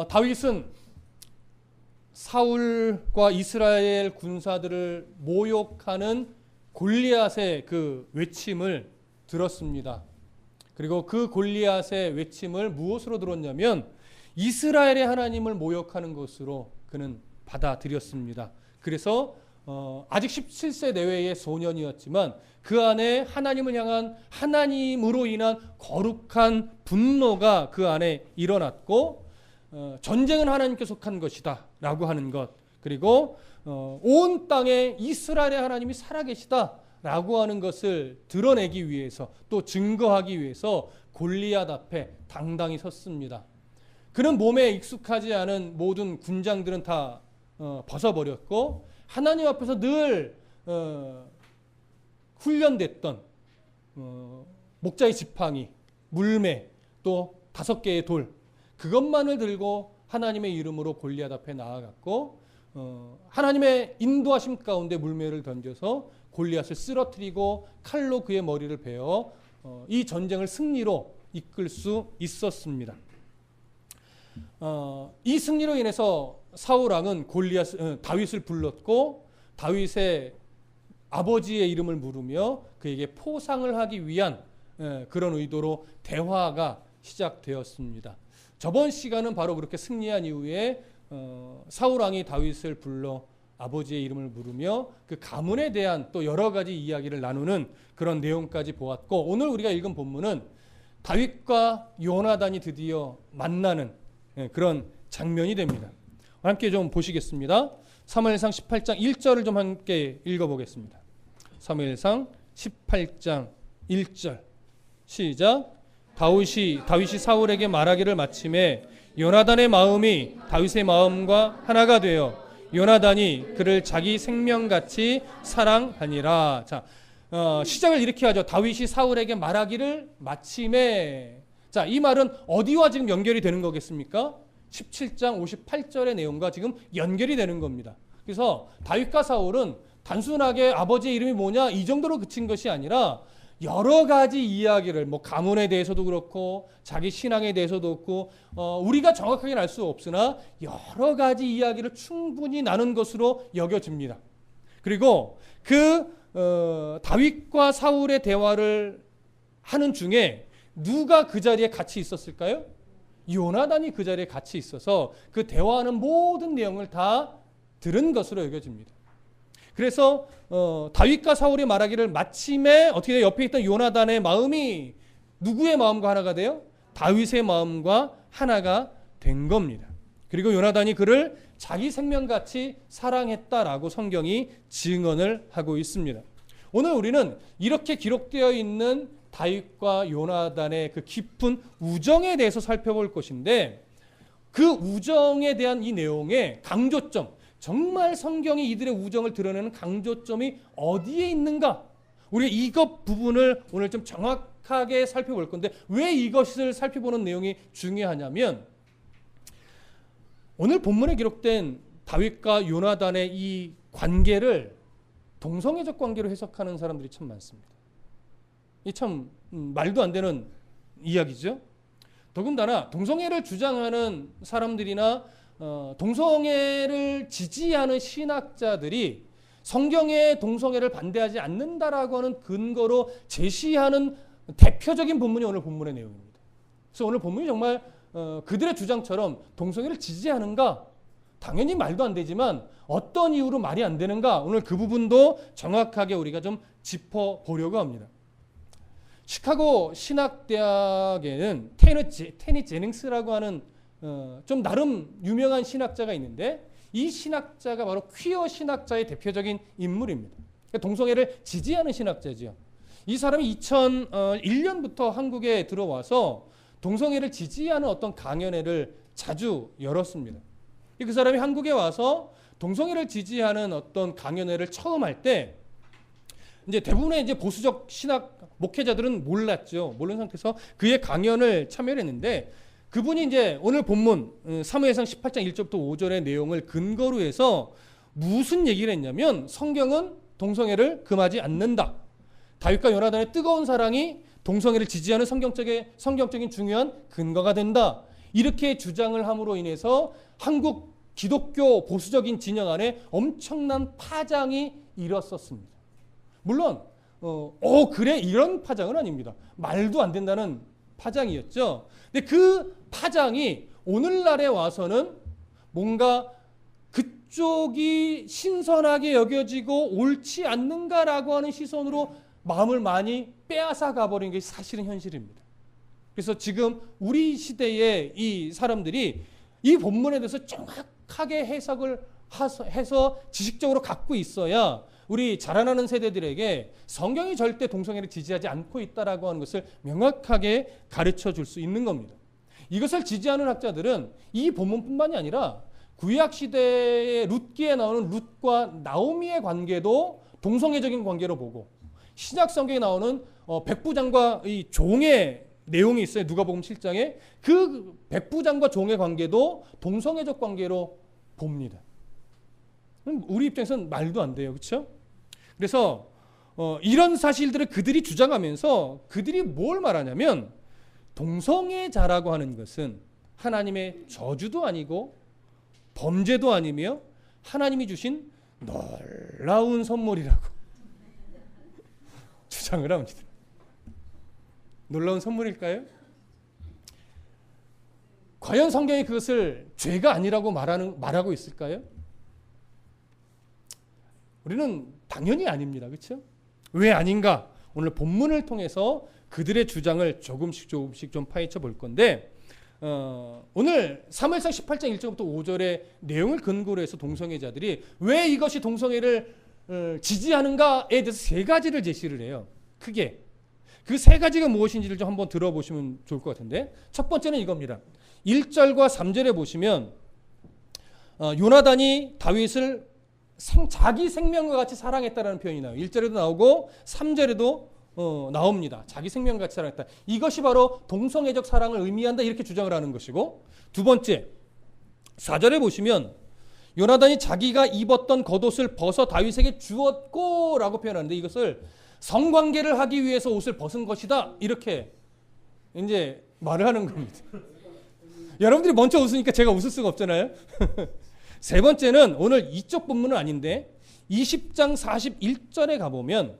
다윗은 사울과 이스라엘 군사들을 모욕하는 골리앗의 그 외침을 들었습니다. 그리고 그 골리앗의 외침을 무엇으로 들었냐면 이스라엘의 하나님을 모욕하는 것으로 그는 받아들였습니다. 그래서 아직 17세 내외의 소년이었지만 그 안에 하나님을 향한 하나님으로 인한 거룩한 분노가 그 안에 일어났고 전쟁은 하나님께 속한 것이다 라고 하는 것, 그리고 온 땅에 이스라엘의 하나님이 살아계시다 라고 하는 것을 드러내기 위해서 또 증거하기 위해서 골리앗 앞에 당당히 섰습니다. 그는 몸에 익숙하지 않은 모든 군장들은 다 벗어버렸고 하나님 앞에서 늘 훈련됐던 목자의 지팡이, 물매, 또 5개의 돌, 그것만을 들고 하나님의 이름으로 골리앗 앞에 나아갔고 하나님의 인도하심 가운데 물매를 던져서 골리앗을 쓰러뜨리고 칼로 그의 머리를 베어 이 전쟁을 승리로 이끌 수 있었습니다. 이 승리로 인해서 사울 왕은 다윗을 불렀고 다윗의 아버지의 이름을 물으며 그에게 포상을 하기 위한 그런 의도로 대화가 시작되었습니다. 저번 시간은 바로 그렇게 승리한 이후에 사울 왕이 다윗을 불러 아버지의 이름을 물으며 그 가문에 대한 또 여러 가지 이야기를 나누는 그런 내용까지 보았고, 오늘 우리가 읽은 본문은 다윗과 요나단이 드디어 만나는 그런 장면이 됩니다. 함께 좀 보시겠습니다. 사무엘상 18장 1절을 좀 함께 읽어보겠습니다. 사무엘상 18장 1절 시작. 다윗이 사울에게 말하기를 마침에 요나단의 마음이 다윗의 마음과 하나가 되어 요나단이 그를 자기 생명같이 사랑하니라. 자, 시작을 이렇게 하죠. 다윗이 사울에게 말하기를 마침에. 자, 이 말은 어디와 지금 연결이 되는 거겠습니까? 17장 58절의 내용과 지금 연결이 되는 겁니다. 그래서 다윗과 사울은 단순하게 아버지의 이름이 뭐냐 이 정도로 그친 것이 아니라 여러 가지 이야기를 가문에 대해서도 그렇고 자기 신앙에 대해서도 그렇고 우리가 정확하게는 알 수 없으나 여러 가지 이야기를 충분히 나눈 것으로 여겨집니다. 그리고 다윗과 사울의 대화를 하는 중에 누가 그 자리에 같이 있었을까요? 요나단이 그 자리에 같이 있어서 그 대화하는 모든 내용을 다 들은 것으로 여겨집니다. 그래서 다윗과 사울이 말하기를 마침에 어떻게 돼요? 옆에 있던 요나단의 마음이 누구의 마음과 하나가 돼요? 다윗의 마음과 하나가 된 겁니다. 그리고 요나단이 그를 자기 생명같이 사랑했다라고 성경이 증언을 하고 있습니다. 오늘 우리는 이렇게 기록되어 있는 다윗과 요나단의 그 깊은 우정에 대해서 살펴볼 것인데, 그 우정에 대한 이 내용의 강조점, 정말 성경이 이들의 우정을 드러내는 강조점이 어디에 있는가? 우리가 이것 부분을 오늘 좀 정확하게 살펴볼 건데, 왜 이것을 살펴보는 내용이 중요하냐면, 오늘 본문에 기록된 다윗과 요나단의 이 관계를 동성애적 관계로 해석하는 사람들이 참 많습니다. 이 참 말도 안 되는 이야기죠. 더군다나 동성애를 주장하는 사람들이나 동성애를 지지하는 신학자들이 성경에 동성애를 반대하지 않는다라고 하는 근거로 제시하는 대표적인 본문이 오늘 본문의 내용입니다. 그래서 오늘 본문이 정말 그들의 주장처럼 동성애를 지지하는가? 당연히 말도 안 되지만 어떤 이유로 말이 안 되는가? 오늘 그 부분도 정확하게 우리가 좀 짚어보려고 합니다. 시카고 신학대학에는 테니 제닝스라고 하는 좀 나름 유명한 신학자가 있는데, 이 신학자가 바로 퀴어 신학자의 대표적인 인물입니다. 동성애를 지지하는 신학자죠. 이 사람이 2001년부터 한국에 들어와서 동성애를 지지하는 어떤 강연회를 자주 열었습니다. 그 사람이 한국에 와서 동성애를 지지하는 어떤 강연회를 처음 할 때 이제 대부분의 이제 보수적 신학 목회자들은 몰랐죠. 모르는 상태에서 그의 강연을 참여했는데, 그분이 이제 오늘 본문 사무엘상 18장 1절부터 5절의 내용을 근거로 해서 무슨 얘기를 했냐면, 성경은 동성애를 금하지 않는다. 다윗과 요나단의 뜨거운 사랑이 동성애를 지지하는 성경적인 중요한 근거가 된다. 이렇게 주장을 함으로 인해서 한국 기독교 보수적인 진영 안에 엄청난 파장이 일었었습니다. 물론 그래 이런 파장은 아닙니다. 말도 안 된다는 파장이었죠. 근데 그 파장이 오늘날에 와서는 뭔가 그쪽이 신선하게 여겨지고 옳지 않는가라고 하는 시선으로 마음을 많이 빼앗아 가버린 게 사실은 현실입니다. 그래서 지금 우리 시대의 이 사람들이 이 본문에 대해서 정확하게 해석을 해서 지식적으로 갖고 있어야 우리 자라나는 세대들에게 성경이 절대 동성애를 지지하지 않고 있다라고 하는 것을 명확하게 가르쳐 줄 수 있는 겁니다. 이것을 지지하는 학자들은 이 본문뿐만이 아니라 구약 시대의 룻기에 나오는 룻과 나오미의 관계도 동성애적인 관계로 보고, 신약 성경에 나오는 백부장과 이 종의 내용이 있어요. 누가복음 7장에 그 백부장과 종의 관계도 동성애적 관계로 봅니다. 우리 입장에서는 말도 안 돼요. 그렇죠? 그래서 이런 사실들을 그들이 주장하면서 그들이 뭘 말하냐면 동성애자라고 하는 것은 하나님의 저주도 아니고 범죄도 아니며 하나님이 주신 놀라운 선물이라고 주장을 합니다. 놀라운 선물일까요? 과연 성경이 그것을 죄가 아니라고 말하고 있을까요? 우리는 당연히 아닙니다. 그렇죠? 왜 아닌가? 오늘 본문을 통해서 그들의 주장을 조금씩 좀 파헤쳐 볼 건데, 오늘 사무엘상 18장 1절부터 5절의 내용을 근거로 해서 동성애자들이 왜 이것이 동성애를 지지하는가에 대해서 세 가지를 제시를 해요. 크게. 그 세 가지가 무엇인지를 좀 한번 들어보시면 좋을 것 같은데, 첫 번째는 이겁니다. 1절과 3절에 보시면 요나단이 다윗을 자기 생명과 같이 사랑했다라는 표현이 나와요. 1절에도 나오고 3절에도 나옵니다. 자기 생명과 같이 사랑했다. 이것이 바로 동성애적 사랑을 의미한다, 이렇게 주장을 하는 것이고, 두 번째 4절에 보시면 요나단이 자기가 입었던 겉옷을 벗어 다윗에게 주었고 라고 표현하는데, 이것을 성관계를 하기 위해서 옷을 벗은 것이다, 이렇게 이제 말을 하는 겁니다. 여러분들이 먼저 웃으니까 제가 웃을 수가 없잖아요. 세 번째는 오늘 이쪽 본문은 아닌데 20장 41절에 가보면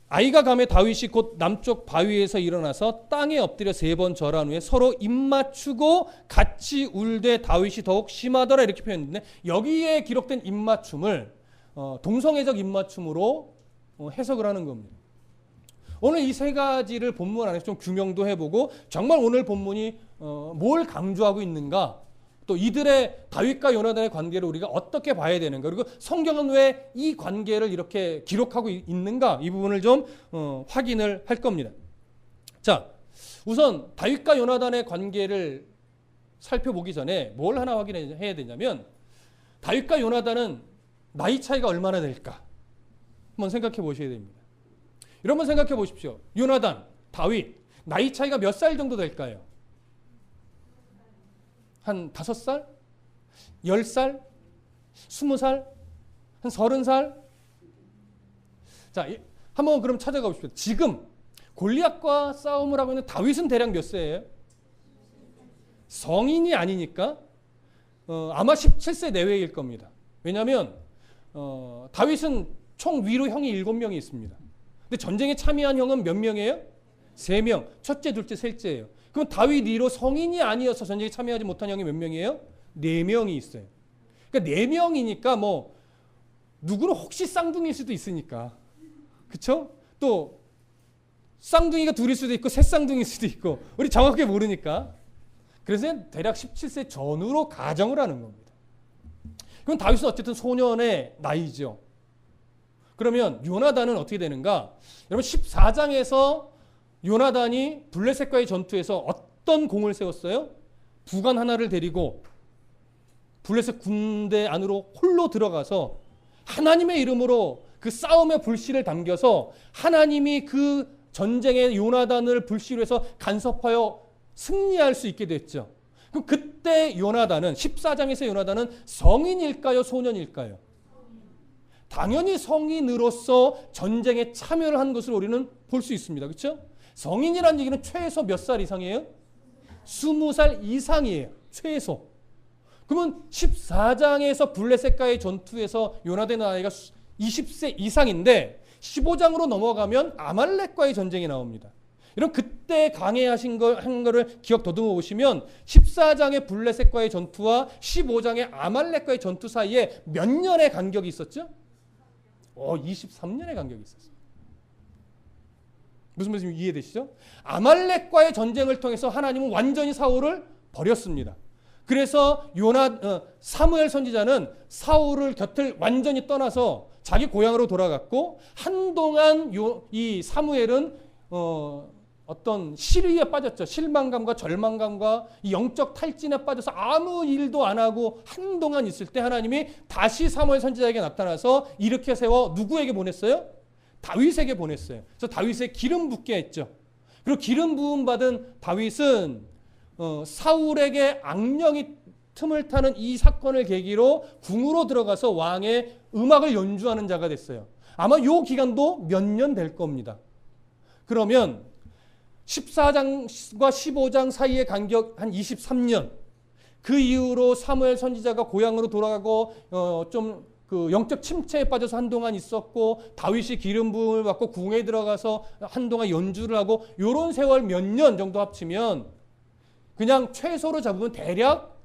아이가 감에 다윗이 곧 남쪽 바위에서 일어나서 땅에 엎드려 3번 절한 후에 서로 입맞추고 같이 울되 다윗이 더욱 심하더라, 이렇게 표현했는데, 여기에 기록된 입맞춤을 동성애적 입맞춤으로 해석을 하는 겁니다. 오늘 이 세 가지를 본문 안에서 좀 규명도 해보고, 정말 오늘 본문이 뭘 강조하고 있는가, 또 이들의 다윗과 요나단의 관계를 우리가 어떻게 봐야 되는가, 그리고 성경은 왜 이 관계를 이렇게 기록하고 있는가, 이 부분을 좀 확인을 할 겁니다. 자, 우선 다윗과 요나단의 관계를 살펴보기 전에 뭘 하나 확인해야 되냐면, 다윗과 요나단은 나이 차이가 얼마나 될까 한번 생각해 보셔야 됩니다. 여러분 생각해 보십시오. 요나단, 다윗 나이 차이가 몇 살 정도 될까요? 한 5살? 10살? 20살? 한 30살? 자, 한번 그럼 찾아가 보십시오. 지금 골리앗과 싸움을 하고 있는 다윗은 대략 몇 세예요? 성인이 아니니까 아마 17세 내외일 겁니다. 왜냐하면 다윗은 총 위로 형이 7명이 있습니다. 근데 전쟁에 참여한 형은 몇 명이에요? 3명. 첫째, 둘째, 셋째예요. 그럼 다윗 위로 성인이 아니어서 전쟁에 참여하지 못한 형이 몇 명이에요? 4명이 있어요. 그러니까 4명이니까 뭐 누구는 혹시 쌍둥이일 수도 있으니까, 그렇죠? 또 쌍둥이가 둘일 수도 있고 셋쌍둥이일 수도 있고 우리 정확하게 모르니까, 그래서 대략 17세 전후로 가정을 하는 겁니다. 그럼 다윗은 어쨌든 소년의 나이죠. 그러면 요나단은 어떻게 되는가? 여러분 14장에서 요나단이 블레셋과의 전투에서 어떤 공을 세웠어요? 부관 하나를 데리고 블레셋 군대 안으로 홀로 들어가서 하나님의 이름으로 그 싸움의 불씨를 담겨서 하나님이 그 전쟁에 요나단을 불씨로 해서 간섭하여 승리할 수 있게 됐죠. 그럼 그때 요나단은 14장에서 요나단은 성인일까요? 소년일까요? 당연히 성인으로서 전쟁에 참여를 한 것을 우리는 볼 수 있습니다. 그렇죠? 성인이라는 얘기는 최소 몇 살 이상이에요? 20살 이상이에요. 최소. 그러면 14장에서 블레셋과의 전투에서 요나단의 나이가 20세 이상인데 15장으로 넘어가면 아말렉과의 전쟁이 나옵니다. 여러분 그때 강해하신 한 거를 기억 더듬어 보시면 14장의 블레셋과의 전투와 15장의 아말렉과의 전투 사이에 몇 년의 간격이 있었죠? 23년의 간격이 있었어요. 무슨 말씀 이해되시죠? 아말렉과의 전쟁을 통해서 하나님은 완전히 사울을 버렸습니다. 그래서 사무엘 선지자는 사울을 곁을 완전히 떠나서 자기 고향으로 돌아갔고 한동안 이 사무엘은 어떤 시리에 빠졌죠. 실망감과 절망감과 이 영적 탈진에 빠져서 아무 일도 안 하고 한동안 있을 때 하나님이 다시 사무엘 선지자에게 나타나서 일으켜 세워 누구에게 보냈어요? 다윗에게 보냈어요. 그래서 다윗에 기름 붓게 했죠. 그리고 기름 부음 받은 다윗은 사울에게 악령이 틈을 타는 이 사건을 계기로 궁으로 들어가서 왕의 음악을 연주하는 자가 됐어요. 아마 이 기간도 몇 년 될 겁니다. 그러면 14장과 15장 사이의 간격 한 23년. 그 이후로 사무엘 선지자가 고향으로 돌아가고 좀 그 영적 침체에 빠져서 한동안 있었고 다윗이 기름 부음을 받고 궁에 들어가서 한동안 연주를 하고 이런 세월 몇 년 정도 합치면 그냥 최소로 잡으면 대략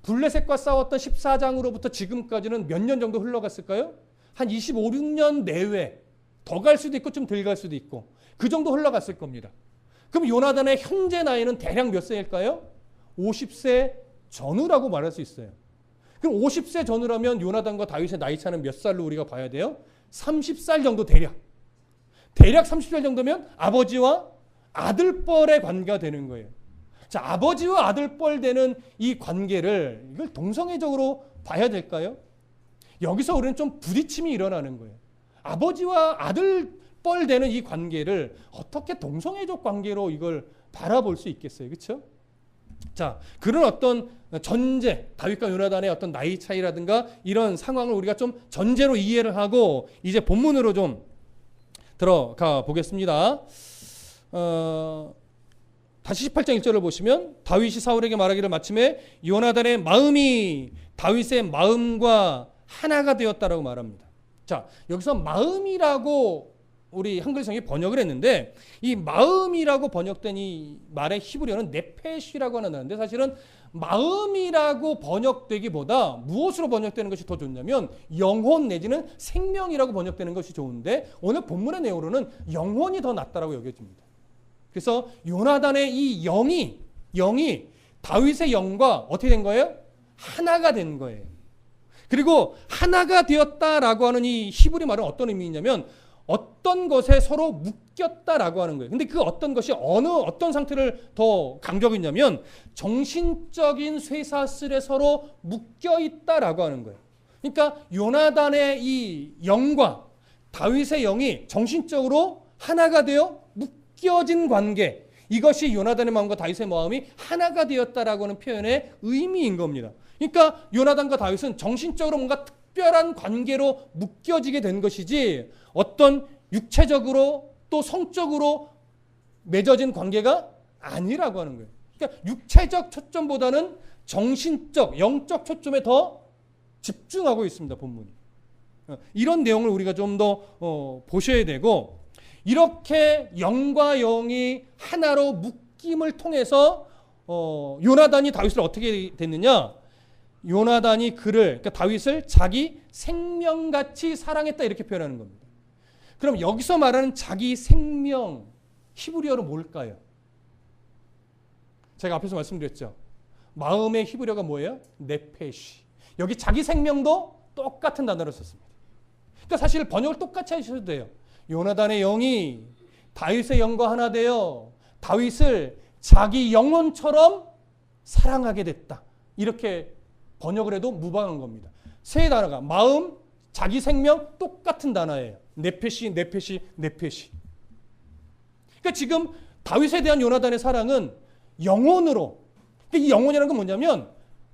블레셋과 싸웠던 14장으로부터 지금까지는 몇 년 정도 흘러갔을까요? 한 25, 6년 내외. 더 갈 수도 있고 좀 덜 갈 수도 있고 그 정도 흘러갔을 겁니다. 그럼 요나단의 현재 나이는 대략 몇 세일까요? 50세 전후라고 말할 수 있어요. 그럼 50세 전후라면 요나단과 다윗의 나이 차는 몇 살로 우리가 봐야 돼요? 30살 정도 대략 30살 정도면 아버지와 아들뻘의 관계가 되는 거예요. 자, 아버지와 아들뻘 되는 이 관계를 이걸 동성애적으로 봐야 될까요? 여기서 우리는 좀 부딪힘이 일어나는 거예요. 아버지와 아들뻘 되는 이 관계를 어떻게 동성애적 관계로 이걸 바라볼 수 있겠어요? 그렇죠? 자, 그런 어떤 전제, 다윗과 요나단의 어떤 나이 차이라든가 이런 상황을 우리가 좀 전제로 이해를 하고 이제 본문으로 좀 들어가 보겠습니다. 다시 18장 1절을 보시면 다윗이 사울에게 말하기를 마침에 요나단의 마음이 다윗의 마음과 하나가 되었다라고 말합니다. 자, 여기서 마음이라고 우리 한글성이 번역을 했는데 이 마음이라고 번역된 이 말의 히브리어는 네페시라고 하는데 사실은 마음이라고 번역되기보다 무엇으로 번역되는 것이 더 좋냐면 영혼 내지는 생명이라고 번역되는 것이 좋은데 오늘 본문의 내용으로는 영혼이 더 낫다라고 여겨집니다. 그래서 요나단의 이 영이 다윗의 영과 어떻게 된 거예요? 하나가 된 거예요. 그리고 하나가 되었다라고 하는 이 히브리 말은 어떤 의미냐면 어떤 것에 서로 묶였다라고 하는 거예요. 근데 그 어떤 것이 어떤 상태를 더 강조하고 있냐면 정신적인 쇠사슬에 서로 묶여 있다라고 하는 거예요. 그러니까 요나단의 이 영과 다윗의 영이 정신적으로 하나가 되어 묶여진 관계. 이것이 요나단의 마음과 다윗의 마음이 하나가 되었다라고 하는 표현의 의미인 겁니다. 그러니까 요나단과 다윗은 정신적으로 뭔가 특별한 관계로 묶여지게 된 것이지 어떤 육체적으로 또 성적으로 맺어진 관계가 아니라고 하는 거예요. 그러니까 육체적 초점보다는 정신적, 영적 초점에 더 집중하고 있습니다. 본문이. 이런 내용을 우리가 좀 더 보셔야 되고 이렇게 영과 영이 하나로 묶임을 통해서 요나단이 다윗을 어떻게 됐느냐? 요나단이 그러니까 다윗을 자기 생명같이 사랑했다 이렇게 표현하는 겁니다. 그럼 여기서 말하는 자기 생명 히브리어로 뭘까요? 제가 앞에서 말씀드렸죠. 마음의 히브리어가 뭐예요? 네페시. 여기 자기 생명도 똑같은 단어를 썼습니다. 그러니까 사실 번역을 똑같이 하셔도 돼요. 요나단의 영이 다윗의 영과 하나 되어 다윗을 자기 영혼처럼 사랑하게 됐다. 이렇게 번역을 해도 무방한 겁니다. 세 단어가 마음, 자기 생명 똑같은 단어예요. 네페시. 그러니까 지금 다윗에 대한 요나단의 사랑은 영혼으로. 그러니까 이 영혼이라는 건 뭐냐면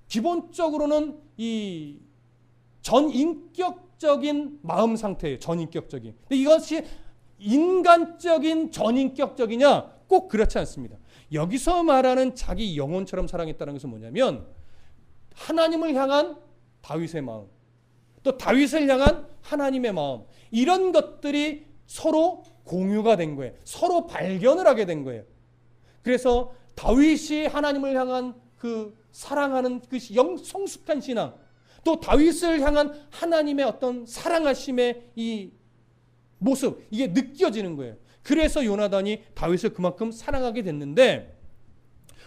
기본적으로는 이 전인격적인 마음 상태예요. 전인격적인. 근데 이것이 인간적인 전인격적이냐? 꼭 그렇지 않습니다. 여기서 말하는 자기 영혼처럼 사랑했다는 것은 뭐냐면 하나님을 향한 다윗의 마음, 또 다윗을 향한 하나님의 마음, 이런 것들이 서로 공유가 된 거예요. 서로 발견을 하게 된 거예요. 그래서 다윗이 하나님을 향한 그 사랑하는 그 성숙한 신앙, 또 다윗을 향한 하나님의 어떤 사랑하심의 이 모습, 이게 느껴지는 거예요. 그래서 요나단이 다윗을 그만큼 사랑하게 됐는데,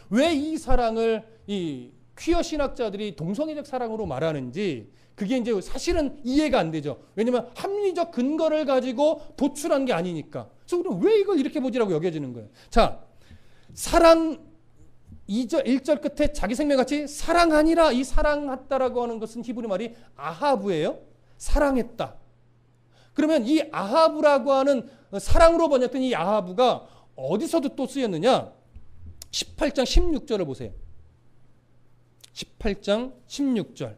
왜 이 사랑을 이 퀴어 신학자들이 동성애적 사랑으로 말하는지 그게 이제 사실은 이해가 안 되죠. 왜냐하면 합리적 근거를 가지고 도출한 게 아니니까. 그래서 우리는 왜 이걸 이렇게 보지라고 여겨지는 거예요. 자, 사랑 1절 끝에 자기 생명같이 사랑하니라, 이 사랑했다라고 하는 것은 히브리 말이 아하브예요. 사랑했다. 그러면 이 아하브라고 하는 사랑으로 번역된 이 아하브가 어디서도 또 쓰였느냐? 18장 16절을 보세요. 18장 16절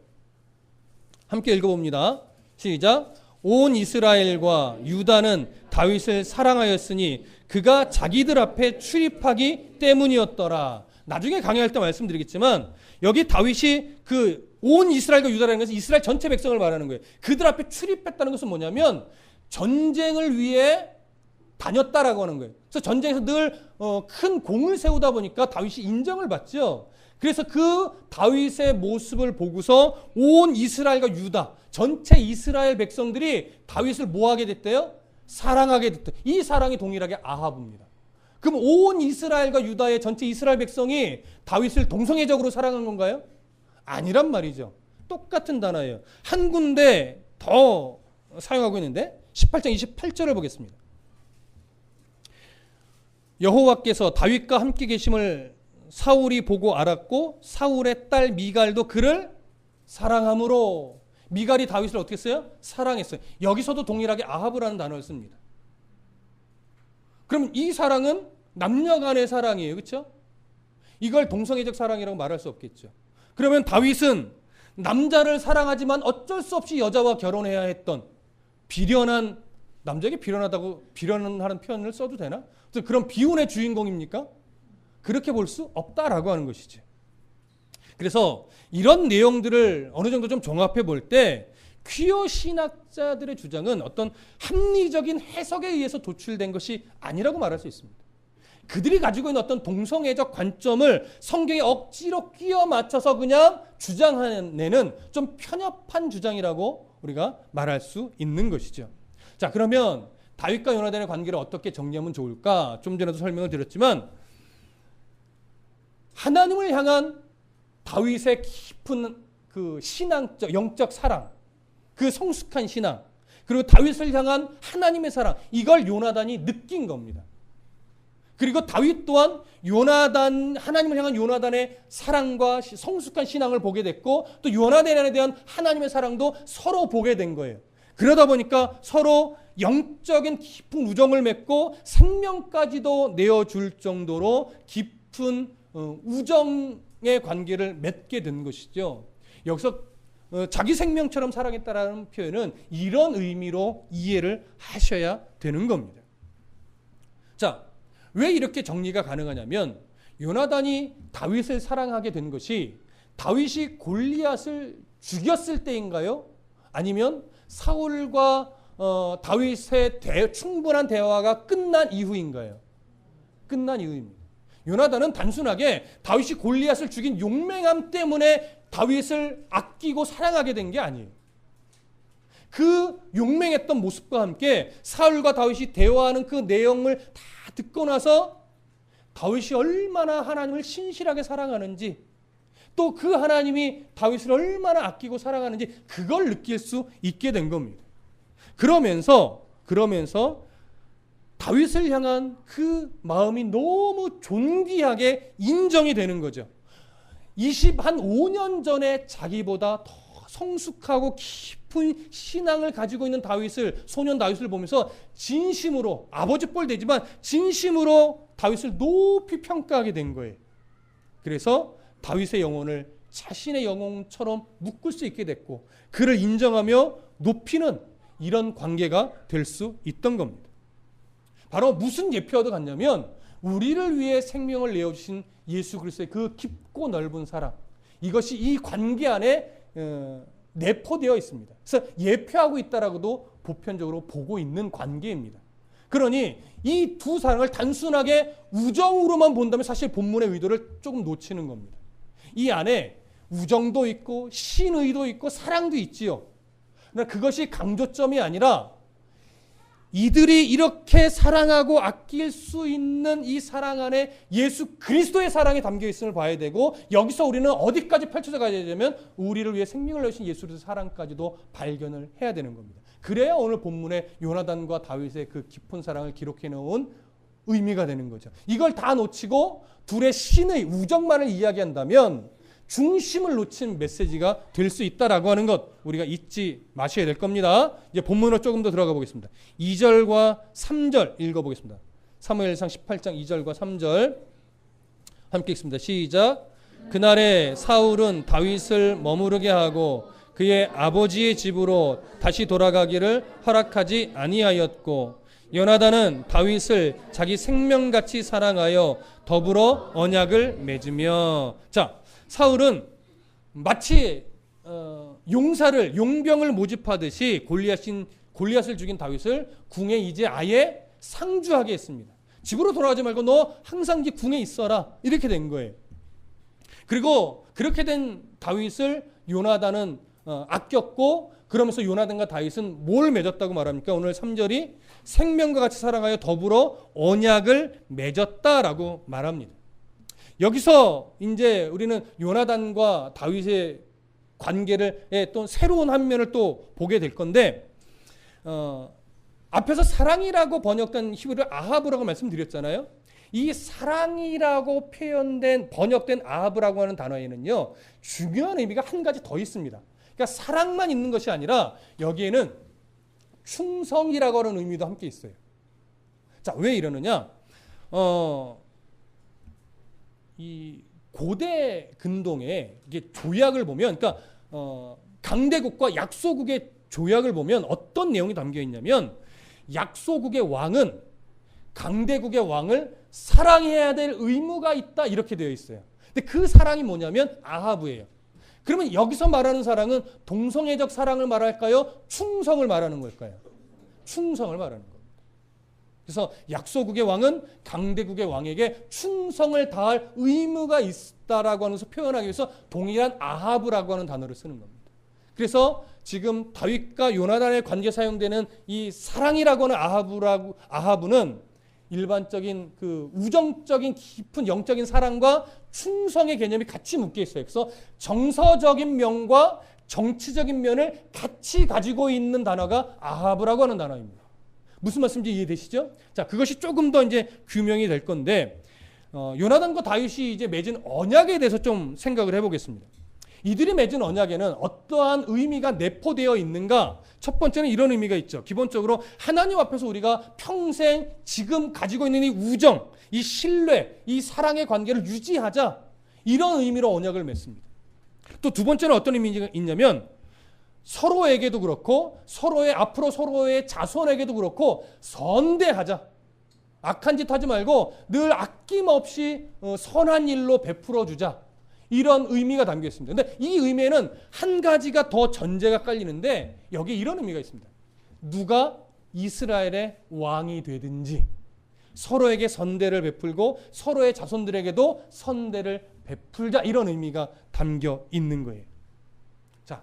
함께 읽어봅니다. 시작. 온 이스라엘과 유다는 다윗을 사랑하였으니 그가 자기들 앞에 출입하기 때문이었더라. 나중에 강의할 때 말씀드리겠지만 여기 다윗이 그 온 이스라엘과 유다라는 것은 이스라엘 전체 백성을 말하는 거예요. 그들 앞에 출입했다는 것은 뭐냐면 전쟁을 위해 다녔다라고 하는 거예요. 그래서 전쟁에서 늘 큰 공을 세우다 보니까 다윗이 인정을 받죠. 그래서 그 다윗의 모습을 보고서 온 이스라엘과 유다, 전체 이스라엘 백성들이 다윗을 뭐하게 됐대요? 사랑하게 됐대. 이 사랑이 동일하게 아하브입니다. 그럼 온 이스라엘과 유다의 전체 이스라엘 백성이 다윗을 동성애적으로 사랑한 건가요? 아니란 말이죠. 똑같은 단어예요. 한 군데 더 사용하고 있는데 18장 28절을 보겠습니다. 여호와께서 다윗과 함께 계심을 사울이 보고 알았고 사울의 딸 미갈도 그를 사랑함으로. 미갈이 다윗을 어떻게 했어요? 사랑했어요. 여기서도 동일하게 아하브라는 단어를 씁니다. 그럼 이 사랑은 남녀 간의 사랑이에요. 그렇죠? 이걸 동성애적 사랑이라고 말할 수 없겠죠. 그러면 다윗은 남자를 사랑하지만 어쩔 수 없이 여자와 결혼해야 했던 비련한, 남자에게 비련하는 표현을 써도 되나? 그런 비운의 주인공입니까? 그렇게 볼 수 없다라고 하는 것이죠. 그래서 이런 내용들을 어느 정도 좀 종합해 볼 때 퀴어 신학자들의 주장은 어떤 합리적인 해석에 의해서 도출된 것이 아니라고 말할 수 있습니다. 그들이 가지고 있는 어떤 동성애적 관점을 성경에 억지로 끼워 맞춰서 그냥 주장하는 좀 편협한 주장이라고 우리가 말할 수 있는 것이죠. 자, 그러면 다윗과 요나단의 관계를 어떻게 정리하면 좋을까? 좀 전에도 설명을 드렸지만 하나님을 향한 다윗의 깊은 그 신앙적, 영적 사랑, 그 성숙한 신앙, 그리고 다윗을 향한 하나님의 사랑, 이걸 요나단이 느낀 겁니다. 그리고 다윗 또한 하나님을 향한 요나단의 사랑과 성숙한 신앙을 보게 됐고, 또 요나단에 대한 하나님의 사랑도 서로 보게 된 거예요. 그러다 보니까 서로 영적인 깊은 우정을 맺고 생명까지도 내어줄 정도로 깊은 우정의 관계를 맺게 된 것이죠. 여기서 자기 생명처럼 사랑했다라는 표현은 이런 의미로 이해를 하셔야 되는 겁니다. 자, 왜 이렇게 정리가 가능하냐면 요나단이 다윗을 사랑하게 된 것이 다윗이 골리앗을 죽였을 때인가요? 아니면 사울과 다윗의 충분한 대화가 끝난 이후인가요? 끝난 이후입니다. 요나단은 단순하게 다윗이 골리앗을 죽인 용맹함 때문에 다윗을 아끼고 사랑하게 된 게 아니에요. 그 용맹했던 모습과 함께 사울과 다윗이 대화하는 그 내용을 다 듣고 나서 다윗이 얼마나 하나님을 신실하게 사랑하는지, 또 그 하나님이 다윗을 얼마나 아끼고 사랑하는지 그걸 느낄 수 있게 된 겁니다. 그러면서 다윗을 향한 그 마음이 너무 존귀하게 인정이 되는 거죠. 5년 전에 자기보다 더 성숙하고 깊은 신앙을 가지고 있는 소년 다윗을 보면서 진심으로, 아버지 뻘 되지만 진심으로 다윗을 높이 평가하게 된 거예요. 그래서 다윗의 영혼을 자신의 영혼처럼 묶을 수 있게 됐고, 그를 인정하며 높이는 이런 관계가 될 수 있던 겁니다. 바로 무슨 예표와도 같냐면 우리를 위해 생명을 내어주신 예수 그리스도의 그 깊고 넓은 사랑, 이것이 이 관계 안에 내포되어 있습니다. 그래서 예표하고 있다라고도 보편적으로 보고 있는 관계입니다. 그러니 이 두 사랑을 단순하게 우정으로만 본다면 사실 본문의 의도를 조금 놓치는 겁니다. 이 안에 우정도 있고 신의도 있고 사랑도 있지요. 그러나 그것이 강조점이 아니라 이들이 이렇게 사랑하고 아낄 수 있는 이 사랑 안에 예수 그리스도의 사랑이 담겨 있음을 봐야 되고, 여기서 우리는 어디까지 펼쳐져 가야 되냐면 우리를 위해 생명을 내신 예수 그리스도의 사랑까지도 발견을 해야 되는 겁니다. 그래야 오늘 본문에 요나단과 다윗의 그 깊은 사랑을 기록해 놓은 의미가 되는 거죠. 이걸 다 놓치고 둘의 신의 우정만을 이야기한다면 중심을 놓친 메시지가 될 수 있다라고 하는 것 우리가 잊지 마셔야 될 겁니다. 이제 본문으로 조금 더 들어가 보겠습니다. 2절과 3절 읽어보겠습니다. 사무엘상 18장 2절과 3절 함께 읽습니다. 시작. 그날에 사울은 다윗을 머무르게 하고 그의 아버지의 집으로 다시 돌아가기를 허락하지 아니하였고, 요나단은 다윗을 자기 생명같이 사랑하여 더불어 언약을 맺으며. 자, 사울은 마치 용병을 모집하듯이 골리앗을 죽인 다윗을 궁에 이제 아예 상주하게 했습니다. 집으로 돌아가지 말고 너 항상 이제 궁에 있어라, 이렇게 된 거예요. 그리고 그렇게 된 다윗을 요나단은 아꼈고, 그러면서 요나단과 다윗은 뭘 맺었다고 말합니까? 오늘 3절이 생명과 같이 사랑하여 더불어 언약을 맺었다라고 말합니다. 여기서 이제 우리는 요나단과 다윗의 관계를 또 새로운 한 면을 또 보게 될 건데, 앞에서 사랑이라고 번역된 히브리어 아하브라고 말씀드렸잖아요. 이 사랑이라고 번역된 아하브라고 하는 단어에는요, 중요한 의미가 한 가지 더 있습니다. 그러니까 사랑만 있는 것이 아니라 여기에는 충성이라고 하는 의미도 함께 있어요. 자, 왜 이러느냐? 이 고대 근동의 이게 조약을 보면, 그러니까 강대국과 약소국의 조약을 보면 어떤 내용이 담겨 있냐면, 약소국의 왕은 강대국의 왕을 사랑해야 될 의무가 있다, 이렇게 되어 있어요. 근데 그 사랑이 뭐냐면 아하브예요. 그러면 여기서 말하는 사랑은 동성애적 사랑을 말할까요? 충성을 말하는 걸까요? 충성을 말하는 겁니다. 그래서 약소국의 왕은 강대국의 왕에게 충성을 다할 의무가 있다라고 하면서 표현하기 위해서 동일한 아하브라고 하는 단어를 쓰는 겁니다. 그래서 지금 다윗과 요나단의 관계에 사용되는 이 사랑이라고 하는 아하브는 일반적인 그 우정적인 깊은 영적인 사랑과 충성의 개념이 같이 묶여 있어요. 그래서 정서적인 면과 정치적인 면을 같이 가지고 있는 단어가 아하브라고 하는 단어입니다. 무슨 말씀인지 이해되시죠? 자, 그것이 조금 더 이제 규명이 될 건데, 요나단과 다윗이 이제 맺은 언약에 대해서 좀 생각을 해보겠습니다. 이들이 맺은 언약에는 어떠한 의미가 내포되어 있는가? 첫 번째는 이런 의미가 있죠. 기본적으로 하나님 앞에서 우리가 평생 지금 가지고 있는 이 우정, 이 신뢰, 이 사랑의 관계를 유지하자, 이런 의미로 언약을 맺습니다. 또 두 번째는 어떤 의미가 있냐면, 서로에게도 그렇고 앞으로 서로의 자손에게도 그렇고 선대하자. 악한 짓 하지 말고 늘 아낌없이 선한 일로 베풀어 주자. 이런 의미가 담겨 있습니다. 근데 이 의미에는 한 가지가 더 전제가 깔리는데, 여기에 이런 의미가 있습니다. 누가 이스라엘의 왕이 되든지 서로에게 선대를 베풀고 서로의 자손들에게도 선대를 베풀자, 이런 의미가 담겨 있는 거예요. 자,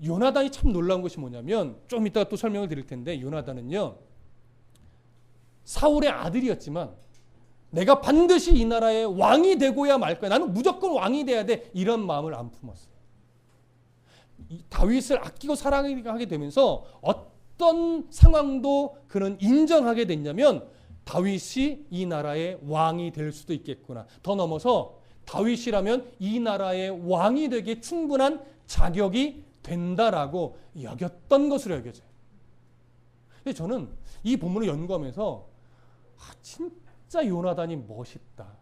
요나단이 참 놀라운 것이 뭐냐면, 좀 이따가 또 설명을 드릴 텐데, 요나단은요 사울의 아들이었지만 내가 반드시 이 나라의 왕이 되고야 말 거야, 나는 무조건 왕이 돼야 돼, 이런 마음을 안 품었어요. 다윗을 아끼고 사랑하게 되면서 어떤 상황도 그는 인정하게 됐냐면, 다윗이 이 나라의 왕이 될 수도 있겠구나, 더 넘어서 다윗이라면 이 나라의 왕이 되기에 충분한 자격이 된다라고 여겼던 것으로 여겨져요. 근데 저는 이 본문을 연구하면서 진짜 요나단이 멋있다,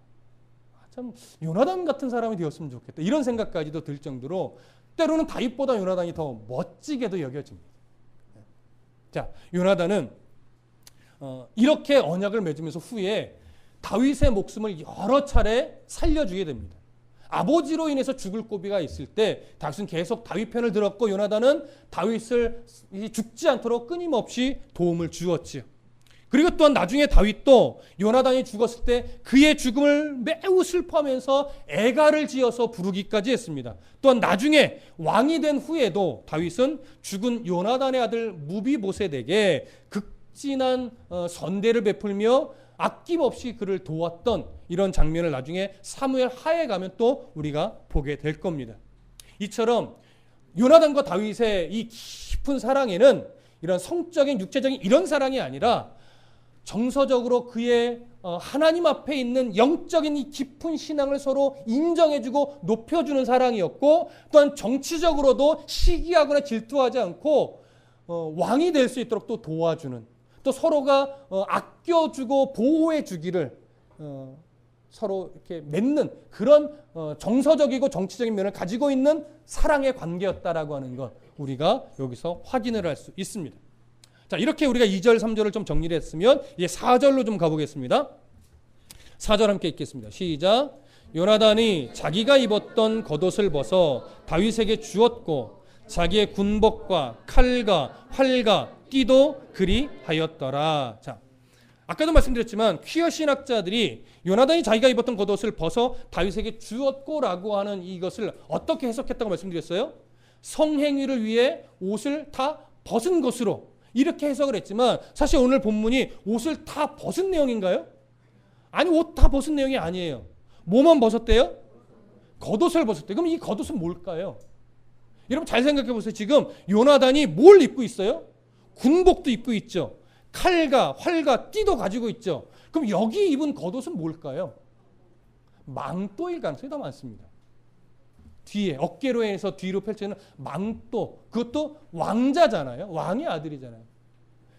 참 요나단 같은 사람이 되었으면 좋겠다, 이런 생각까지도 들 정도로 때로는 다윗보다 요나단이 더 멋지게도 여겨집니다. 자, 요나단은 이렇게 언약을 맺으면서 후에 다윗의 목숨을 여러 차례 살려주게 됩니다. 아버지로 인해서 죽을 고비가 있을 때 다윗은 계속 다윗 편을 들었고 요나단은 다윗을 죽지 않도록 끊임없이 도움을 주었지요. 그리고 또한 나중에 다윗도 요나단이 죽었을 때 그의 죽음을 매우 슬퍼하면서 애가를 지어서 부르기까지 했습니다. 또한 나중에 왕이 된 후에도 다윗은 죽은 요나단의 아들 무비보셋에게 극진한 선대를 베풀며 아낌없이 그를 도왔던 이런 장면을 나중에 사무엘 하에 가면 또 우리가 보게 될 겁니다. 이처럼 요나단과 다윗의 이 깊은 사랑에는 이런 성적인 육체적인 이런 사랑이 아니라 정서적으로 그의 하나님 앞에 있는 영적인 이 깊은 신앙을 서로 인정해주고 높여주는 사랑이었고, 또한 정치적으로도 시기하거나 질투하지 않고 왕이 될 수 있도록 또 도와주는, 또 서로가 아껴주고 보호해주기를 서로 이렇게 맺는 그런 정서적이고 정치적인 면을 가지고 있는 사랑의 관계였다라고 하는 것 우리가 여기서 확인을 할 수 있습니다. 자, 이렇게 우리가 2절, 3절을 좀 정리를 했으면 이제 4절로 좀 가보겠습니다. 4절 함께 읽겠습니다. 시작. 요나단이 자기가 입었던 겉옷을 벗어 다윗에게 주었고 자기의 군복과 칼과 활과 띠도 그리하였더라. 자, 아까도 말씀드렸지만 퀴어 신학자들이 요나단이 자기가 입었던 겉옷을 벗어 다윗에게 주었고라고 하는 이것을 어떻게 해석했다고 말씀드렸어요? 성행위를 위해 옷을 다 벗은 것으로 이렇게 해석을 했지만, 사실 오늘 본문이 옷을 다 벗은 내용인가요? 아니, 옷 다 벗은 내용이 아니에요. 뭐만 벗었대요? 겉옷을 벗었대요. 그럼 이 겉옷은 뭘까요? 여러분 잘 생각해 보세요. 지금 요나단이 뭘 입고 있어요? 군복도 입고 있죠. 칼과 활과 띠도 가지고 있죠. 그럼 여기 입은 겉옷은 뭘까요? 망토일 가능성이 더 많습니다. 뒤에 어깨로 해서 뒤로 펼치는 망토, 그것도 왕자잖아요. 왕의 아들이잖아요.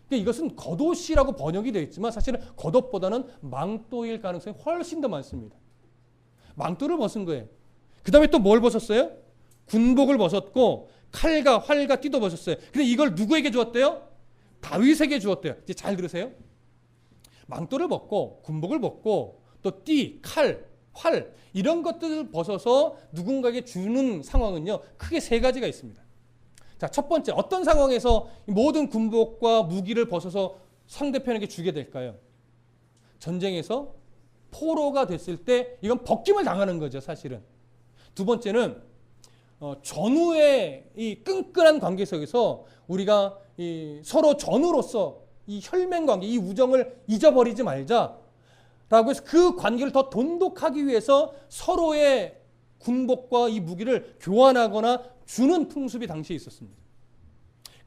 그러니까 이것은 겉옷이라고 번역이 되어 있지만 사실은 겉옷보다는 망토일 가능성이 훨씬 더 많습니다. 망토를 벗은 거예요. 그 다음에 또 뭘 벗었어요? 군복을 벗었고 칼과 활과 띠도 벗었어요. 근데 이걸 누구에게 주었대요? 다윗에게 주었대요. 이제 잘 들으세요. 망토를 벗고 군복을 벗고 또 띠, 칼, 활 이런 것들을 벗어서 누군가에게 주는 상황은요, 크게 세 가지가 있습니다. 자, 첫 번째, 어떤 상황에서 모든 군복과 무기를 벗어서 상대편에게 주게 될까요? 전쟁에서 포로가 됐을 때 이건 벗김을 당하는 거죠, 사실은. 두 번째는 전후의 이 끈끈한 관계 속에서 우리가 서로 전우로서 이 혈맹 관계, 이 우정을 잊어버리지 말자 라고 해서 그 관계를 더 돈독하기 위해서 서로의 군복과 이 무기를 교환하거나 주는 풍습이 당시에 있었습니다.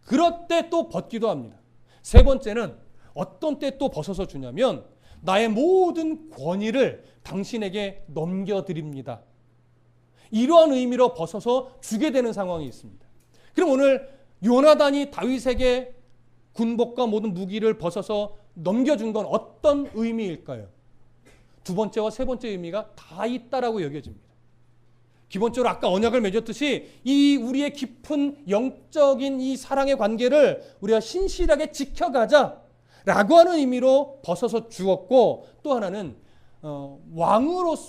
그럴 때 또 벗기도 합니다. 세 번째는 어떤 때 또 벗어서 주냐면 나의 모든 권위를 당신에게 넘겨드립니다. 이러한 의미로 벗어서 주게 되는 상황이 있습니다. 그럼 오늘 요나단이 다윗에게 군복과 모든 무기를 벗어서 넘겨준 건 어떤 의미일까요? 두 번째와 세 번째 의미가 다 있다라고 여겨집니다. 기본적으로 아까 언약을 맺었듯이 이 우리의 깊은 영적인 이 사랑의 관계를 우리가 신실하게 지켜가자라고 하는 의미로 벗어서 주었고, 또 하나는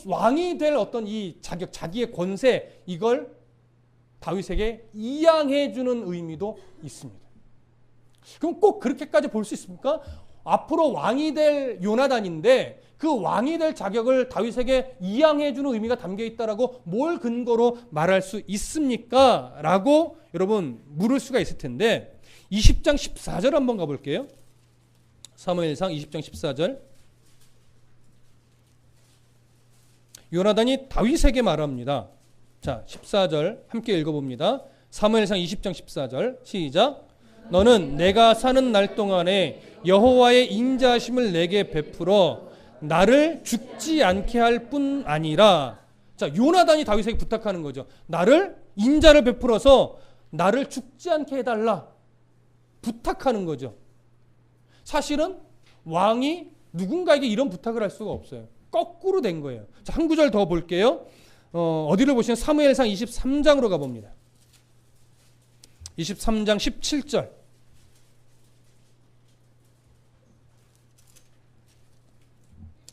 왕이 될 어떤 이 자격, 자기의 권세, 이걸 다윗에게 이양해 주는 의미도 있습니다. 그럼 꼭 그렇게까지 볼 수 있습니까? 앞으로 왕이 될 요나단인데 그 왕이 될 자격을 다윗에게 이양해 주는 의미가 담겨 있다라고 뭘 근거로 말할 수 있습니까? 라고 여러분 물을 수가 있을 텐데 20장 14절 한번 가볼게요. 사무엘상 20장 14절. 요나단이 다윗에게 말합니다. 자, 14절 함께 읽어봅니다. 사무엘상 20장 14절 시작. 너는 내가 사는 날 동안에 여호와의 인자하심을 내게 베풀어 나를 죽지 않게 할 뿐 아니라, 자, 요나단이 다윗에게 부탁하는 거죠. 나를 인자를 베풀어서 나를 죽지 않게 해달라 부탁하는 거죠. 사실은 왕이 누군가에게 이런 부탁을 할 수가 없어요. 거꾸로 된 거예요. 자, 한 구절 더 볼게요. 어디를 보시면 사무엘상 23장으로 가봅니다. 23장 17절.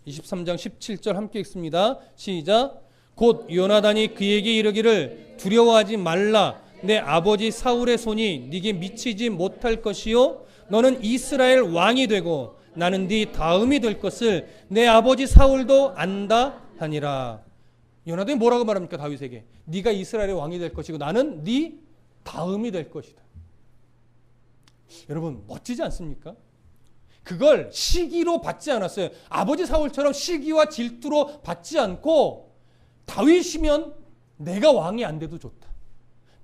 23장 17절 함께 읽습니다. 시작. 곧 요나단이 그에게 이르기를 두려워하지 말라. 내 아버지 사울의 손이 네게 미치지 못할 것이요 너는 이스라엘 왕이 되고 나는 네 다음이 될 것을 내 아버지 사울도 안다 하니라. 요나단이 뭐라고 말합니까? 다윗에게 네가 이스라엘의 왕이 될 것이고 나는 네 다음이 될 것이다. 여러분 멋지지 않습니까? 그걸 시기로 받지 않았어요. 아버지 사울처럼 시기와 질투로 받지 않고 다윗이면 내가 왕이 안 돼도 좋다.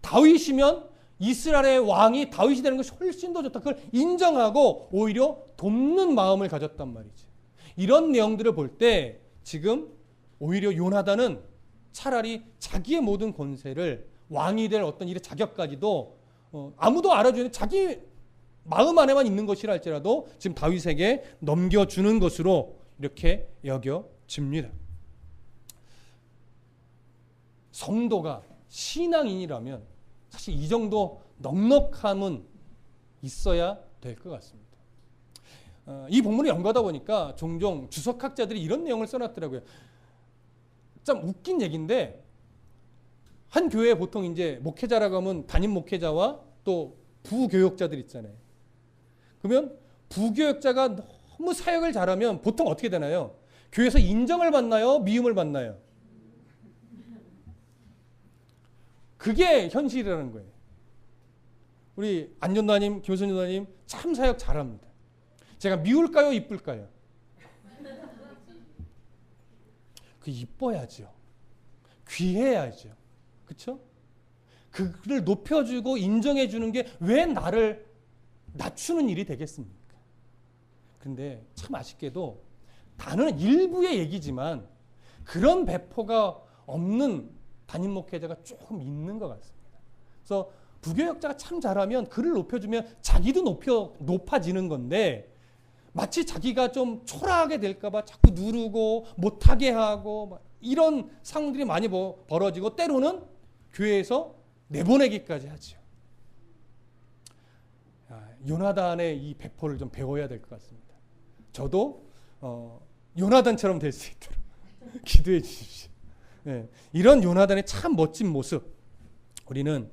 다윗이면 이스라엘의 왕이 다윗이 되는 것이 훨씬 더 좋다. 그걸 인정하고 오히려 돕는 마음을 가졌단 말이지. 이런 내용들을 볼 때 지금 오히려 요나단은 차라리 자기의 모든 권세를 왕이 될 어떤 일의 자격까지도 아무도 알아주는 자기 마음 안에만 있는 것이라 할지라도 지금 다윗에게 넘겨주는 것으로 이렇게 여겨집니다. 성도가 신앙인이라면 사실 이 정도 넉넉함은 있어야 될 것 같습니다. 이 본문을 연구하다 보니까 종종 주석학자들이 이런 내용을 써놨더라고요. 참 웃긴 얘기인데 한 교회에 보통 이제 목회자라고 하면 담임 목회자와 또 부교역자들 있잖아요. 그러면 부교역자가 너무 사역을 잘하면 보통 어떻게 되나요? 교회에서 인정을 받나요? 미움을 받나요? 그게 현실이라는 거예요. 우리 안전도사님, 김효선전도사님 참 사역 잘합니다. 제가 미울까요? 이쁠까요? 그 이뻐야죠. 귀해야죠. 그렇죠? 그를 높여주고 인정해주는 게 왜 나를 낮추는 일이 되겠습니까? 그런데 참 아쉽게도 다는 일부의 얘기지만 그런 배포가 없는 담임 목회자가 조금 있는 것 같습니다. 그래서 부교역자가 참 잘하면 그를 높여주면 자기도 높아지는 건데 마치 자기가 좀 초라하게 될까봐 자꾸 누르고 못하게 하고 이런 상황들이 많이 벌어지고 때로는 교회에서 내보내기까지 하죠. 요나단의 이 배포를 좀 배워야 될 것 같습니다. 저도 요나단처럼 될 수 있도록 기도해 주십시오. 네, 이런 요나단의 참 멋진 모습 우리는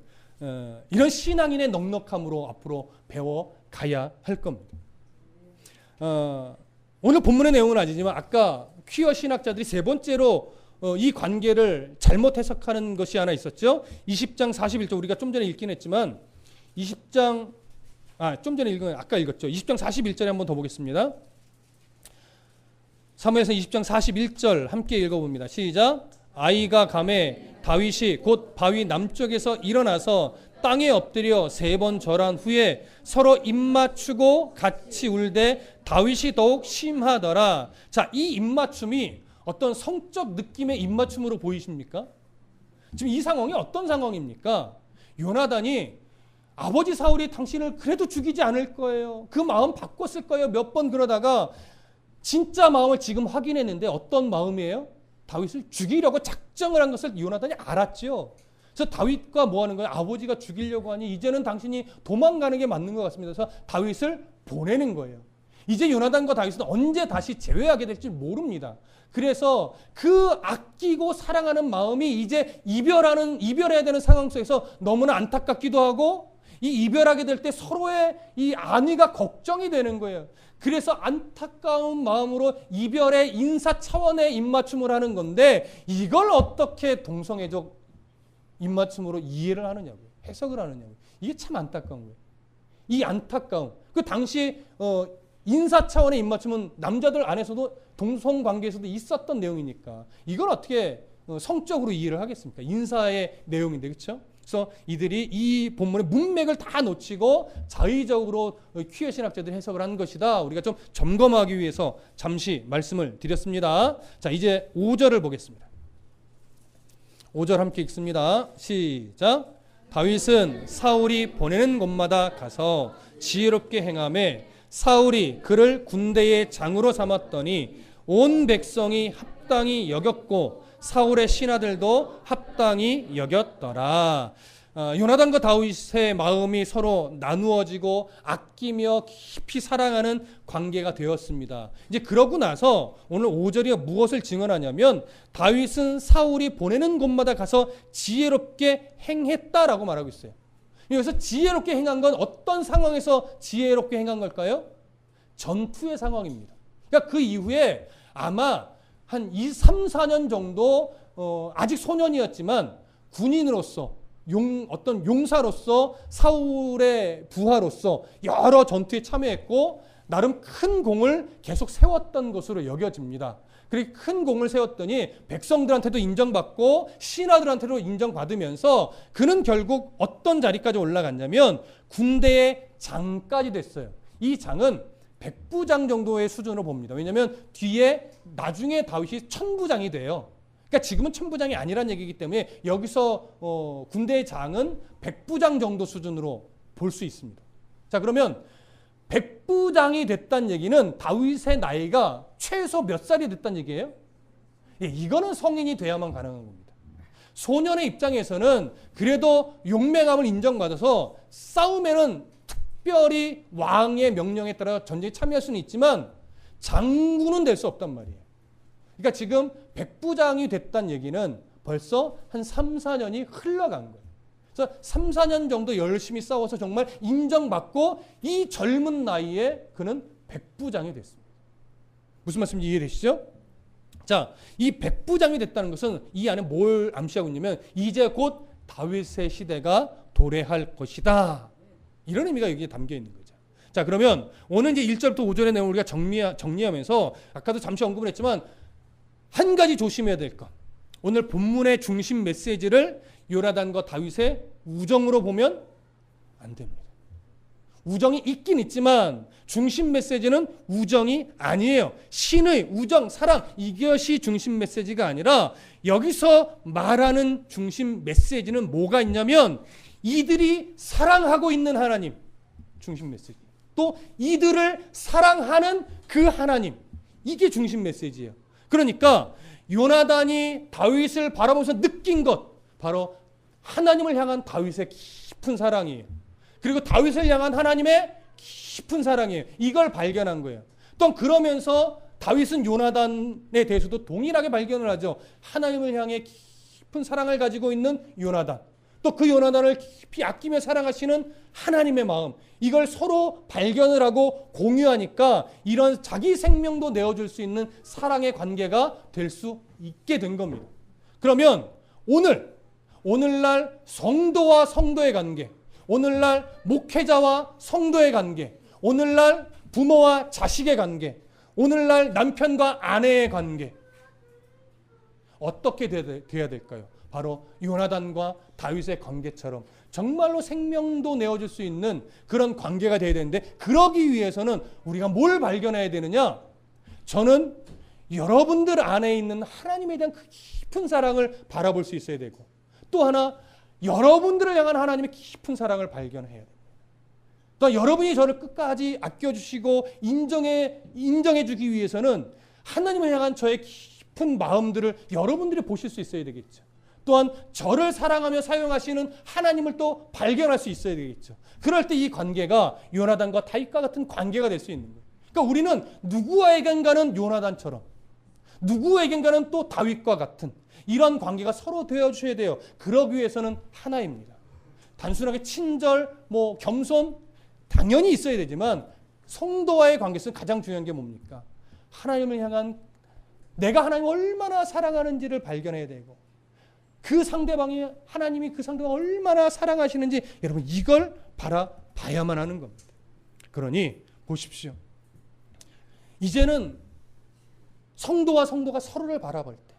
이런 신앙인의 넉넉함으로 앞으로 배워가야 할 겁니다. 오늘 본문의 내용은 아니지만 아까 퀴어 신학자들이 세 번째로 이 관계를 잘못 해석하는 것이 하나 있었죠. 20장 41절 우리가 좀 전에 읽긴 했지만 20장 좀 전에 아까 읽었죠. 20장 41절에 한번 더 보겠습니다. 사무엘상 20장 41절 함께 읽어봅니다. 시작. 아이가 감에 다윗이 곧 바위 남쪽에서 일어나서 땅에 엎드려 3번 절한 후에 서로 입맞추고 같이 울되 다윗이 더욱 심하더라. 자, 이 입맞춤이 어떤 성적 느낌의 입맞춤으로 보이십니까? 지금 이 상황이 어떤 상황입니까? 요나단이 아버지 사울이 당신을 그래도 죽이지 않을 거예요. 그 마음 바꿨을 거예요. 몇 번 그러다가 진짜 마음을 지금 확인했는데 어떤 마음이에요? 다윗을 죽이려고 작정을 한 것을 요나단이 알았죠. 그래서 다윗과 뭐 하는 거예요? 아버지가 죽이려고 하니 이제는 당신이 도망가는 게 맞는 것 같습니다. 그래서 다윗을 보내는 거예요. 이제 요나단과 다윗은 언제 다시 재회하게 될지 모릅니다. 그래서 그 아끼고 사랑하는 마음이 이제 이별해야 되는 상황 속에서 너무나 안타깝기도 하고 이 이별하게 될 때 서로의 이 안위가 걱정이 되는 거예요. 그래서 안타까운 마음으로 이별의 인사 차원의 입맞춤을 하는 건데 이걸 어떻게 동성애적 입맞춤으로 이해를 하느냐고요. 해석을 하느냐고요. 이게 참 안타까운 거예요. 이 안타까움. 그 당시 인사 차원의 입맞춤은 남자들 안에서도 동성관계에서도 있었던 내용이니까 이걸 어떻게 성적으로 이해를 하겠습니까? 인사의 내용인데 그렇죠? 그래서 이들이 이 본문의 문맥을 다 놓치고 자의적으로 퀴어 신학자들이 해석을 한 것이다. 우리가 좀 점검하기 위해서 잠시 말씀을 드렸습니다. 자, 이제 5절을 보겠습니다. 5절 함께 읽습니다. 시작. 다윗은 사울이 보내는 곳마다 가서 지혜롭게 행하매 사울이 그를 군대의 장으로 삼았더니 온 백성이 합당히 여겼고 사울의 신하들도 합당히 여겼더라. 요나단과 다윗의 마음이 서로 나누어지고 아끼며 깊이 사랑하는 관계가 되었습니다. 이제 그러고 나서 오늘 5절이 무엇을 증언하냐면 다윗은 사울이 보내는 곳마다 가서 지혜롭게 행했다라고 말하고 있어요. 여기서 지혜롭게 행한 건 어떤 상황에서 지혜롭게 행한 걸까요? 전투의 상황입니다. 그러니까 그 이후에 아마 한 2, 3, 4년 정도 아직 소년이었지만 군인으로서 어떤 용사로서 사울의 부하로서 여러 전투에 참여했고 나름 큰 공을 계속 세웠던 것으로 여겨집니다. 그렇게 큰 공을 세웠더니 백성들한테도 인정받고 신하들한테도 인정받으면서 그는 결국 어떤 자리까지 올라갔냐면 군대의 장까지 됐어요. 이 장은 백부장 정도의 수준으로 봅니다. 왜냐하면 뒤에 나중에 다윗이 천부장이 돼요. 그러니까 지금은 천부장이 아니란 얘기이기 때문에 여기서 군대의 장은 백부장 정도 수준으로 볼 수 있습니다. 자, 그러면 백부장이 됐다는 얘기는 다윗의 나이가 최소 몇 살이 됐다는 얘기예요? 예, 이거는 성인이 돼야만 가능한 겁니다. 소년의 입장에서는 그래도 용맹함을 인정받아서 싸움에는 특별히 왕의 명령에 따라 전쟁에 참여할 수는 있지만 장군은 될 수 없단 말이에요. 그러니까 지금 백부장이 됐다는 얘기는 벌써 한 3, 4년이 흘러간 거예요. 그래서 3, 4년 정도 열심히 싸워서 정말 인정받고 이 젊은 나이에 그는 백부장이 됐습니다. 무슨 말씀인지 이해되시죠? 자, 이 백부장이 됐다는 것은 이 안에 뭘 암시하고 있냐면 이제 곧 다윗의 시대가 도래할 것이다. 이런 의미가 여기에 담겨 있는 거죠. 자, 그러면 오늘 이제 1절부터 5절의 내용을 우리가 정리하면서 아까도 잠시 언급을 했지만 한 가지 조심해야 될 것. 오늘 본문의 중심 메시지를 요나단과 다윗의 우정으로 보면 안 됩니다. 우정이 있긴 있지만 중심 메시지는 우정이 아니에요. 신의 우정, 사랑, 이것이 중심 메시지가 아니라 여기서 말하는 중심 메시지는 뭐가 있냐면 이들이 사랑하고 있는 하나님, 중심 메시지. 또 이들을 사랑하는 그 하나님, 이게 중심 메시지예요. 그러니까 요나단이 다윗을 바라보면서 느낀 것, 바로 하나님을 향한 다윗의 깊은 사랑이에요. 그리고 다윗을 향한 하나님의 깊은 사랑이에요. 이걸 발견한 거예요. 또 그러면서 다윗은 요나단에 대해서도 동일하게 발견을 하죠. 하나님을 향해 깊은 사랑을 가지고 있는 요나단, 또 그 요나단을 깊이 아끼며 사랑하시는 하나님의 마음, 이걸 서로 발견을 하고 공유하니까 이런 자기 생명도 내어줄 수 있는 사랑의 관계가 될 수 있게 된 겁니다. 그러면 오늘날 성도와 성도의 관계, 오늘날 목회자와 성도의 관계, 오늘날 부모와 자식의 관계, 오늘날 남편과 아내의 관계, 어떻게 돼야 될까요? 바로 요나단과 다윗의 관계처럼 정말로 생명도 내어줄 수 있는 그런 관계가 되어야 되는데, 그러기 위해서는 우리가 뭘 발견해야 되느냐? 저는 여러분들 안에 있는 하나님에 대한 그 깊은 사랑을 바라볼 수 있어야 되고, 또 하나 여러분들을 향한 하나님의 깊은 사랑을 발견해야 됩니다. 또 여러분이 저를 끝까지 아껴주시고 인정해주기 위해서는 하나님을 향한 저의 깊은 마음들을 여러분들이 보실 수 있어야 되겠죠. 또한 저를 사랑하며 사용하시는 하나님을 또 발견할 수 있어야 되겠죠. 그럴 때 이 관계가 요나단과 다윗과 같은 관계가 될 수 있는 거예요. 그러니까 우리는 누구에겐가는 요나단처럼, 누구에겐가는 또 다윗과 같은 이런 관계가 서로 되어주셔야 돼요. 그러기 위해서는 하나입니다. 단순하게 친절, 겸손 당연히 있어야 되지만 성도와의 관계에서 가장 중요한 게 뭡니까? 하나님을 향한 내가 하나님을 얼마나 사랑하는지를 발견해야 되고, 그 상대방이 하나님이 그 상대방을 얼마나 사랑하시는지 여러분 이걸 바라봐야만 하는 겁니다. 그러니 보십시오. 이제는 성도와 성도가 서로를 바라볼 때,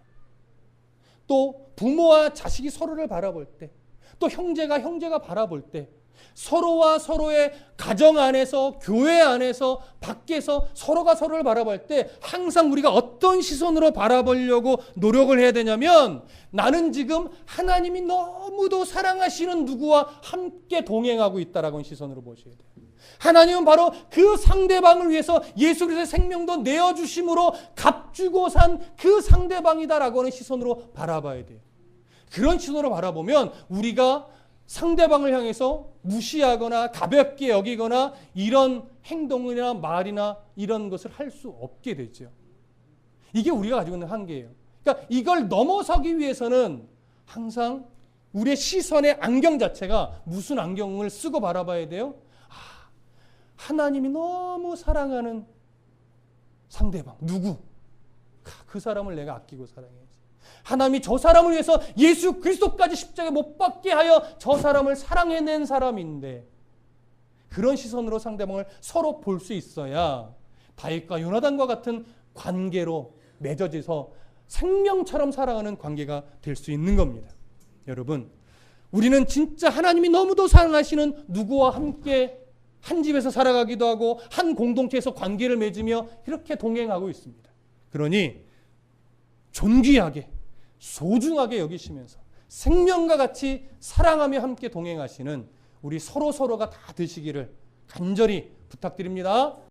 또 부모와 자식이 서로를 바라볼 때, 또 형제가 바라볼 때, 서로와 서로의 가정 안에서, 교회 안에서, 밖에서 서로가 서로를 바라볼 때 항상 우리가 어떤 시선으로 바라보려고 노력을 해야 되냐면, 나는 지금 하나님이 너무도 사랑하시는 누구와 함께 동행하고 있다라고 하는 시선으로 보셔야 돼요. 하나님은 바로 그 상대방을 위해서 예수 그리스도의 생명도 내어주심으로 값주고 산 그 상대방이다라고 하는 시선으로 바라봐야 돼요. 그런 시선으로 바라보면 우리가 상대방을 향해서 무시하거나 가볍게 여기거나 이런 행동이나 말이나 이런 것을 할 수 없게 되죠. 이게 우리가 가지고 있는 한계예요. 그러니까 이걸 넘어서기 위해서는 항상 우리의 시선의 안경 자체가 무슨 안경을 쓰고 바라봐야 돼요? 하나님이 너무 사랑하는 상대방, 누구? 그 사람을 내가 아끼고 사랑해야지. 하나님이 저 사람을 위해서 예수 그리스도까지 십자가에 못 박게 하여 저 사람을 사랑해낸 사람인데, 그런 시선으로 상대방을 서로 볼 수 있어야 다윗과 요나단과 같은 관계로 맺어져서 생명처럼 살아가는 관계가 될 수 있는 겁니다. 여러분, 우리는 진짜 하나님이 너무도 사랑하시는 누구와 함께 한 집에서 살아가기도 하고 한 공동체에서 관계를 맺으며 이렇게 동행하고 있습니다. 그러니 존귀하게 소중하게 여기시면서 생명과 같이 사랑하며 함께 동행하시는 우리 서로가 다 되시기를 간절히 부탁드립니다.